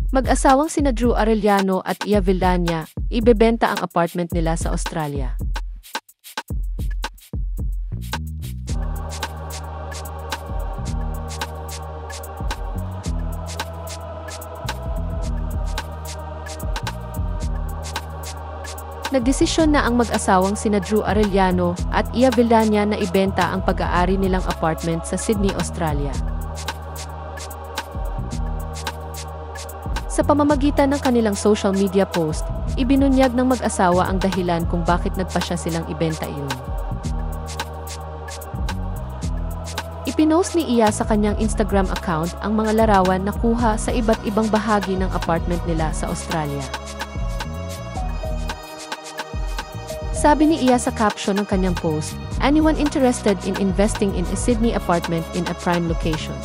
Mag-asawang sina Drew Arellano at Ia Villania, ibebenta ang apartment nila sa Australia. Nagdesisyon na ang mag-asawang sina Drew Arellano at Ia Villania na ibenta ang pag-aari nilang apartment sa Sydney, Australia. Sa pamamagitan ng kanilang social media post, ibinunyag ng mag-asawa ang dahilan kung bakit nagpasya silang ibenta iyon. Ipinost ni Ia sa kanyang Instagram account ang mga larawan na kuha sa iba't ibang bahagi ng apartment nila sa Australia. Sabi ni Ia sa caption ng kanyang post, "Anyone interested in investing in a Sydney apartment in a prime location?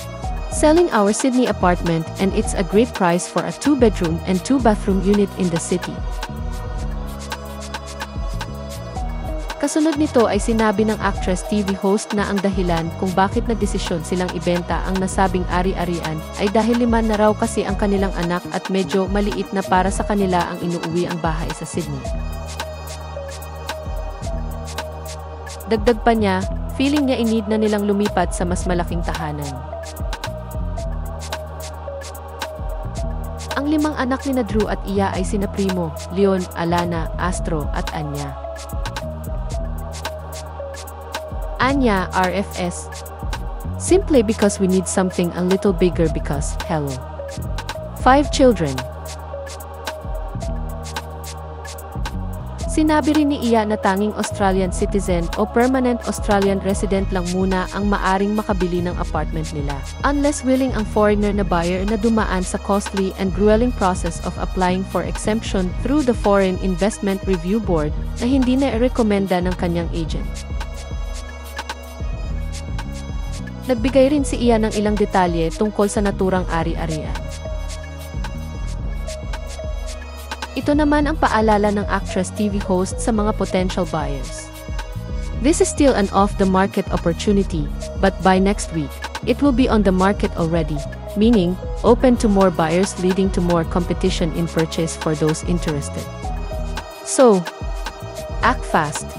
Selling our Sydney apartment and it's a great price for a 2-bedroom and 2-bathroom unit in the city." Kasunod nito ay sinabi ng actress TV host na ang dahilan kung bakit nagdesisyon silang ibenta ang nasabing ari-arian ay dahil 5 na raw kasi ang kanilang anak at medyo maliit na para sa kanila ang inuuwi ang bahay sa Sydney. Dagdag pa niya, feeling niya inid na nilang lumipat sa mas malaking tahanan. Ang 5 anak ni Drew at Ia ay sina Primo, Leon, Alana, Astro at Anya. Anya, RFS. Simply because we need something a little bigger because, hello. 5 children. Sinabi rin ni Ia na tanging Australian citizen o permanent Australian resident lang muna ang maaring makabili ng apartment nila, unless willing ang foreigner na buyer na dumaan sa costly and grueling process of applying for exemption through the Foreign Investment Review Board na hindi na irekomenda ng kanyang agent. Nagbigay rin si Ia ng ilang detalye tungkol sa naturang ari-arian. Ito naman ang paalala ng actress TV host sa mga potential buyers. "This is still an off-the-market opportunity, but by next week, it will be on the market already, meaning, open to more buyers leading to more competition in purchase for those interested. So, act fast."